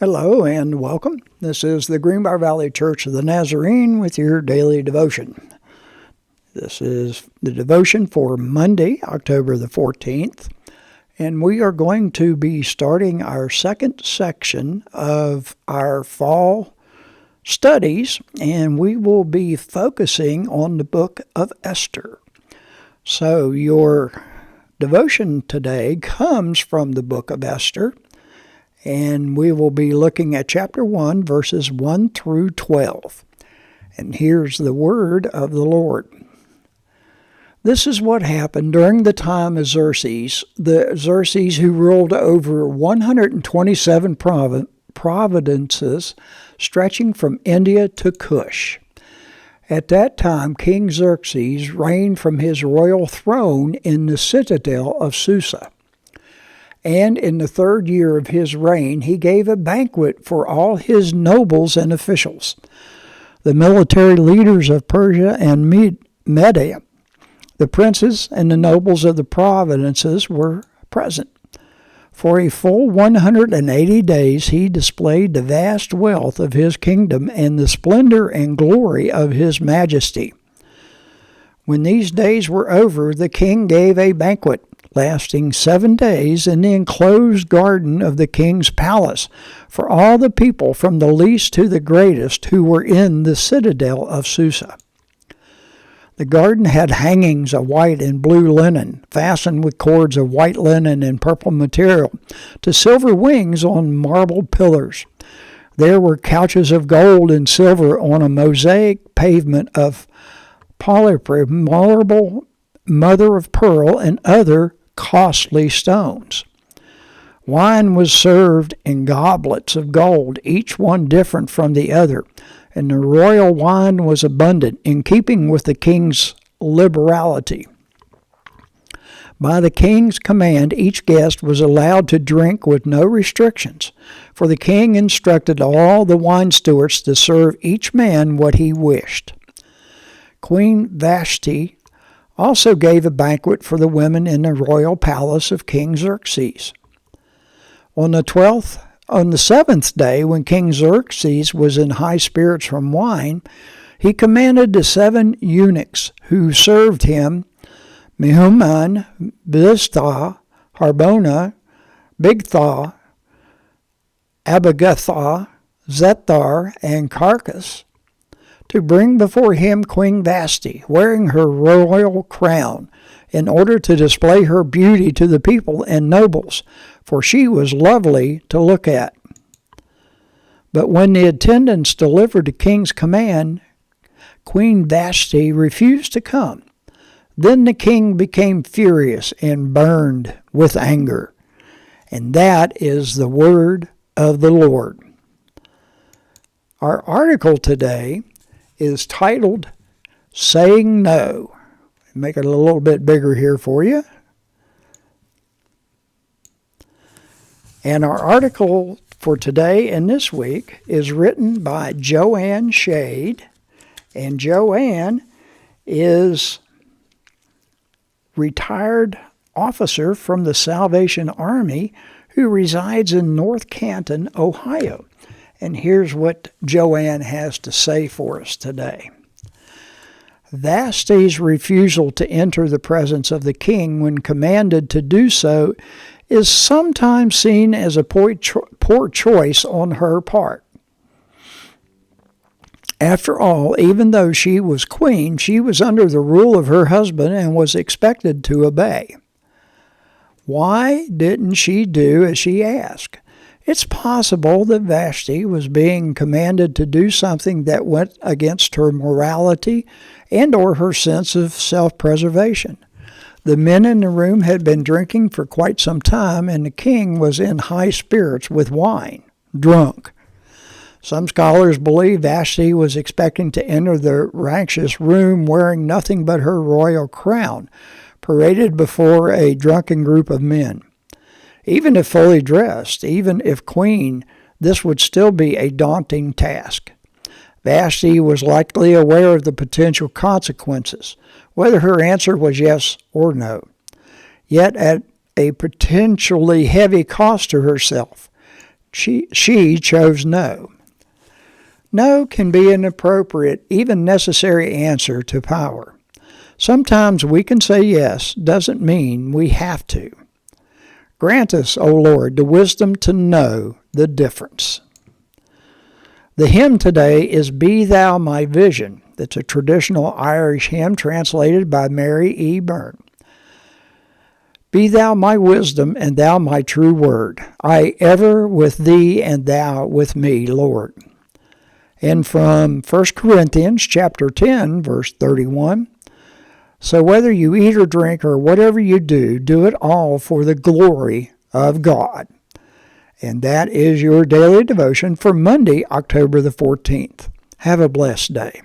Hello and welcome. This is the Greenbrier Valley Church of the Nazarene with your daily devotion. This is the devotion for Monday, October the 14th, and we are going to be starting our second section of our fall studies, and we will be focusing on the book of Esther. So your devotion today comes from the book of Esther, and we will be looking at chapter 1, verses 1 through 12. And here's the word of the Lord. This is what happened during the time of Xerxes, the Xerxes who ruled over 127 provinces stretching from India to Cush. At that time, King Xerxes reigned from his royal throne in the citadel of Susa. And in the third year of his reign, he gave a banquet for all his nobles and officials. The military leaders of Persia and Media, the princes and the nobles of the provinces were present. For a full 180 days he displayed the vast wealth of his kingdom and the splendor and glory of his majesty. When these days were over, the king gave a banquet lasting 7 days in the enclosed garden of the king's palace for all the people from the least to the greatest who were in the citadel of Susa. The garden had hangings of white and blue linen, fastened with cords of white linen and purple material, to silver wings on marble pillars. There were couches of gold and silver on a mosaic pavement of polypry, marble, mother of pearl, and other costly stones. Wine was served in goblets of gold, each one different from the other, and the royal wine was abundant, in keeping with the king's liberality. By the king's command, each guest was allowed to drink with no restrictions, for the king instructed all the wine stewards to serve each man what he wished. Queen Vashti also gave a banquet for the women in the royal palace of King Xerxes. On the seventh day, when King Xerxes was in high spirits from wine, he commanded the 7 eunuchs who served him, Mehuman, Biztha, Harbona, Bigtha, Abigatha, Zethar, and Carcass, to bring before him Queen Vashti, wearing her royal crown, in order to display her beauty to the people and nobles, for she was lovely to look at. But when the attendants delivered the king's command, Queen Vashti refused to come. Then the king became furious and burned with anger. And that is the word of the Lord. Our article today is titled, Saying No. Make it a little bit bigger here for you. And our article for today and this week is written by Joanne Shade. And Joanne is retired officer from the Salvation Army who resides in North Canton, Ohio. And here's what Joanne has to say for us today. Vashti's refusal to enter the presence of the king when commanded to do so is sometimes seen as a poor choice on her part. After all, even though she was queen, she was under the rule of her husband and was expected to obey. Why didn't she do as she asked? It's possible that Vashti was being commanded to do something that went against her morality and or her sense of self-preservation. The men in the room had been drinking for quite some time, and the king was in high spirits with wine, drunk. Some scholars believe Vashti was expecting to enter the rapacious room wearing nothing but her royal crown, paraded before a drunken group of men. Even if fully dressed, even if queen, this would still be a daunting task. Vashti was likely aware of the potential consequences, whether her answer was yes or no. Yet at a potentially heavy cost to herself, She chose no. No can be an appropriate, even necessary answer to power. Sometimes we can say yes doesn't mean we have to. Grant us, O Lord, the wisdom to know the difference. The hymn today is Be Thou My Vision. That's a traditional Irish hymn translated by Mary E. Byrne. Be thou my wisdom, and thou my true word. I ever with thee, and thou with me, Lord. And from 1 Corinthians chapter 10, verse 31, so whether you eat or drink or whatever you do, do it all for the glory of God. And that is your daily devotion for Monday, October the 14th. Have a blessed day.